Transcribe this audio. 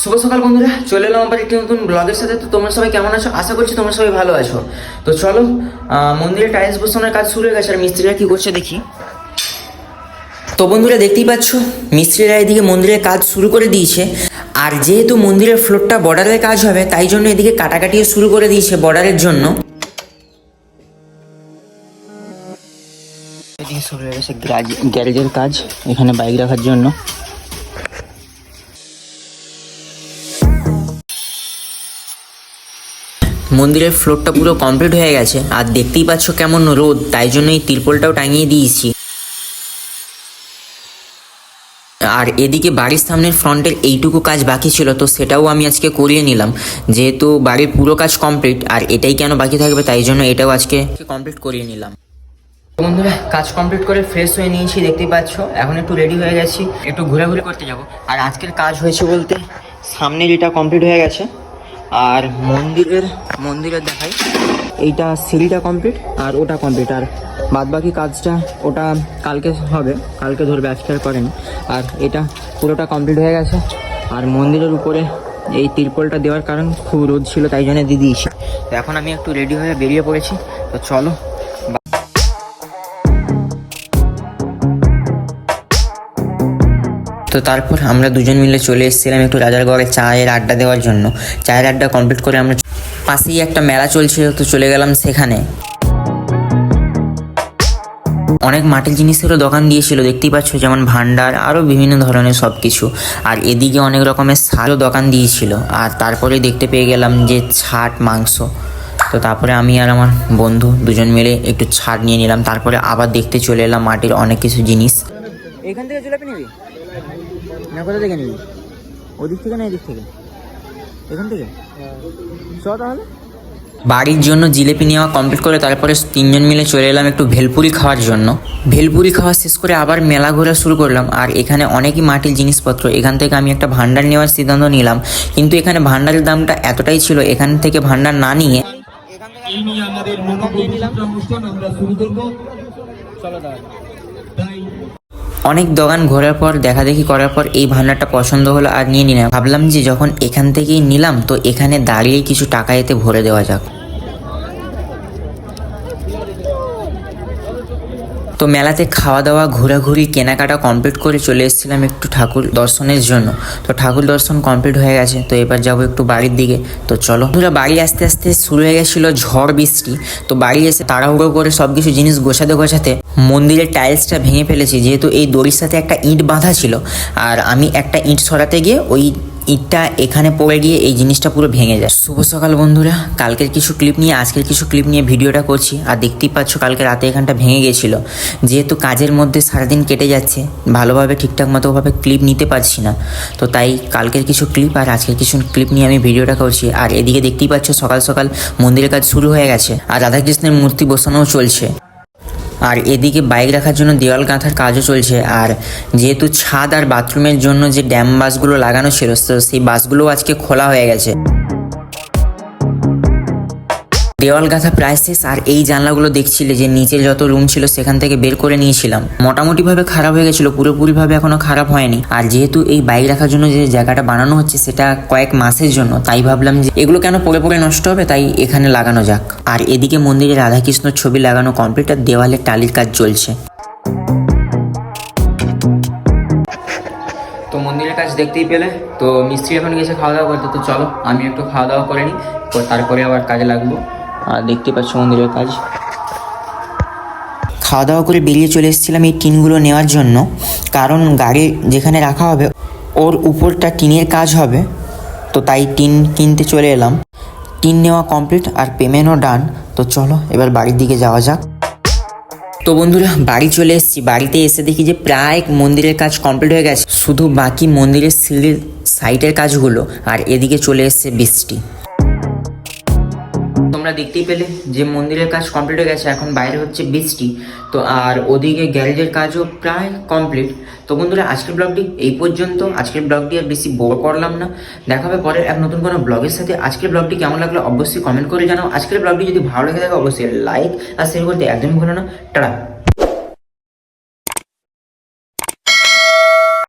শুভ সকাল বন্ধুরা, চলে এলাম আবার একটি নতুন ব্লগের সাথে। তো তোমরা সবাই কেমন আছো? আশা করছি তোমরা সবাই ভালো আছো। তো চলো, মন্দিরে টাইলস বসানোর কাজ শুরু হয়ে গেছে আর মিস্ত্রিরা কি করছে দেখি। তো বন্ধুরা দেখতেই পাচ্ছ, মিস্ত্রিরা এদিকে মন্দিরের কাজ শুরু করে দিয়েছে। আর যেহেতু মন্দিরের ফ্লোরটা বর্ডারের কাজ হবে, তাই জন্য এদিকে কাটাকাটিও শুরু করে দিয়েছে বর্ডারের জন্য। এদিকে শুরু হয়ে গেছে গ্যারেজের কাজ, এখানে বাইক রাখার জন্য। মন্দিরের ফ্লোরটা পুরো কমপ্লিট হয়ে গেছে আর দেখতেই পাচ্ছ কেমন রোদ, তাই জন্য এই তিরপলটাও টাঙিয়ে দিয়েছি। আর এদিকে বাড়ির সামনের ফ্রন্টের এইটুকু কাজ বাকি ছিল, তো সেটাও আমি আজকে করিয়ে নিলাম। যেহেতু বাড়ির পুরো কাজ কমপ্লিট আর এটাই কেন বাকি থাকবে, তাই জন্য এটাও আজকে কমপ্লিট করিয়ে নিলাম। বন্ধুরা কাজ কমপ্লিট করে ফ্রেশ হয়ে নিয়েছি, দেখতেই পাচ্ছ। এখন একটু রেডি হয়ে গেছি, একটু ঘোরাঘুরি করতে যাব। আর আজকের কাজ হয়েছে বলতে, সামনের এটা কমপ্লিট হয়ে গেছে আর মন্দিরের দেখাই, এইটা সিঁড়িটা কমপ্লিট আর ওটা কমপ্লিট। আর বাদ বাকি কাজটা ওটা কালকে হবে, কালকে ধরবে, আজকে আর করেনি। আর এটা পুরোটা কমপ্লিট হয়ে গেছে। আর মন্দিরের উপরে এই তিরপলটা দেওয়ার কারণ খুব রোদ ছিল, তাই জন্য দিয়ে দিয়েছি। তো এখন আমি একটু রেডি হয়ে বেরিয়ে পড়েছি। তো চলো। তো তারপর আমরা দুজন মিলে চলে এসেছিলাম একটু রাজারগড়ে চায়ের আড্ডা দেওয়ার জন্য। চায়ের আড্ডা কমপ্লিট করে আমরা পাশেই একটা মেলা চলছিল, তো চলে গেলাম সেখানে। অনেক মাটির জিনিসেরও দোকান দিয়েছিল, দেখতেই পাচ্ছ, যেমন ভান্ডার, আরও বিভিন্ন ধরনের সব কিছু। আর এদিকে অনেক রকমের সারও দোকান দিয়েছিল। আর তারপরে দেখতে পেয়ে গেলাম যে ছাট মাংস। তো তারপরে আমি আর আমার বন্ধু দুজন মিলে একটু ছাট নিয়ে নিলাম। তারপরে আবার দেখতে চলে এলাম মাটির অনেক কিছু জিনিস। এখান থেকে জিলাপি নিবি না? কোথা থেকে নিবি? ওদিক থেকে না এদিক থেকে? এখান থেকে চ তাহলে। বাড়ির জন্য জিলেপি নেওয়া কমপ্লিট করে তারপরে তিনজন মিলে চলে এলাম একটু ভেলপুরি খাওয়ার জন্য। ভেলপুরি খাওয়া শেষ করে আবার মেলা ঘোরা শুরু করলাম। আর এখানে অনেকই মাটির জিনিসপত্র, এখান থেকে আমি একটা ভান্ডার নেওয়ার সিদ্ধান্ত নিলাম। কিন্তু এখানে ভান্ডারের দামটা এতটাই ছিল, এখান থেকে ভান্ডার না নিয়ে অনেক দোকান ঘোরার পর, দেখাদেখি করার পর এই ভান্ডারটা পছন্দ হলো আর নিয়ে নিলাম। ভাবলাম যে যখন এখান থেকেই নিলাম, তো এখানে দাঁড়িয়ে কিছু টাকা এতে ভরে দেওয়া যাক। তো মেলাতে খাওয়া দাওয়া, ঘোরাঘুরি, কেনাকাটা কমপ্লিট করে চলে এসেছিলাম একটু ঠাকুর দর্শনের জন্য। তো ঠাকুর দর্শন কমপ্লিট হয়ে গেছে, তো এবার যাবো একটু বাড়ির দিকে। তো চলো। পুরো বাড়ি আস্তে আস্তে শুরু হয়ে গেছিলো ঝড় বৃষ্টি। তো বাড়ি এসে তাড়াহুড়ো করে সব কিছু জিনিস গোছাতে মন্দিরের টাইলসটা ভেঙে ফেলেছি। যেহেতু এই দড়ির সাথে একটা ইঁট বাঁধা ছিল, আর আমি একটা ইঁট সরাতে গিয়ে ওই ইটটা এখানে পড়ে গিয়ে এই জিনিসটা পুরো ভেঙে যায়। শুভ সকাল বন্ধুরা, কালকের কিছু ক্লিপ নিয়ে আজকের কিছু ক্লিপ নিয়ে ভিডিওটা করছি। আর দেখতেই পাচ্ছ কালকে রাতে এখানটা ভেঙে গেছিলো। যেহেতু কাজের মধ্যে সারাদিন কেটে যাচ্ছে, ভালোভাবে ঠিকঠাক মতোভাবে ক্লিপ নিতে পারছি না, তো তাই কালকের কিছু ক্লিপ আর আজকের কিছু ক্লিপ নিয়ে আমি ভিডিওটা করছি। আর এদিকে দেখতেই পাচ্ছ সকাল সকাল মন্দিরের কাজ শুরু হয়ে গেছে আর রাধাকৃষ্ণের মূর্তি বসানোও চলছে। আর এদিকে বাইক রাখার জন্য দেওয়াল গাঁথার কাজও চলছে। আর যেহেতু ছাদ আর বাথরুমের জন্য যে ড্যাম বাসগুলো লাগানো ছিল, তো সেই বাসগুলোও আজকে খোলা হয়ে গেছে। দেওয়াল গাঁথা প্রায় শেষ। আর এই জানলাগুলো দেখছিলে যে নিচে যত রুম ছিল সেখান থেকে বের করে নিয়েছিলাম। মোটামুটিভাবে খারাপ হয়ে গেছিলো, পুরোপুরিভাবে এখনো খারাপ হয়নি। আর যেহেতু এই বাইক রাখার জন্য যে জায়গাটা বানানো হচ্ছে সেটা কয়েক মাসের জন্য, তাই ভাবলাম যে এগুলো কেন পড়ে নষ্ট হবে, তাই এখানে লাগানো যাক। আর এদিকে মন্দিরে রাধাকৃষ্ণর ছবি লাগানো কমপ্লিট আর দেওয়ালে টালির কাজ চলছে। তো মন্দিরের কাজ দেখতেই পেলে। তো মিস্ত্রি এখন গেছে খাওয়া দাওয়া করতে। তো চলো আমি একটু খাওয়া দাওয়া করে নিই, তো তারপরে আবার কাজে লাগবো। আর দেখতে পাচ্ছ মন্দিরের কাজ। খাওয়া দাওয়া করে বেরিয়ে চলে এসেছিলাম এই টিনগুলো নেওয়ার জন্য, কারণ গাড়ি যেখানে রাখা হবে ওর উপরটা টিনের কাজ হবে, তো তাই টিন কিনতে চলে এলাম। টিন নেওয়া কমপ্লিট আর পেমেন্টও ডান। তো চলো এবার বাড়ির দিকে যাওয়া যাক। তো বন্ধুরা বাড়ি চলে এসেছি। বাড়িতে এসে দেখি যে প্রায় মন্দিরের কাজ কমপ্লিট হয়ে গেছে, শুধু বাকি মন্দিরের সিঁড়ির সাইডের কাজগুলো। আর এদিকে চলে এসেছে বৃষ্টি। তোমরা দেখতেই পেলে যে মন্দিরের কাজ কমপ্লিট হয়ে গেছে, এখন বাইরে হচ্ছে বৃষ্টি। তো আর ওদিকে গ্যারেজের কাজও প্রায় কমপ্লিট। তো বন্ধুরা আজকের ব্লগটি এই পর্যন্ত। আজকের ব্লগটি আর বেশি বড় করলাম না, দেখা হবে পরের এক নতুন কোনো ব্লগের সাথে। আজকের ব্লগটি কেমন লাগলো অবশ্যই কমেন্ট করে জানাও। আজকের ব্লগটি যদি ভালো লেগে থাকে অবশ্যই লাইক আর শেয়ার করতে একদমই ভুলো না। টাটা।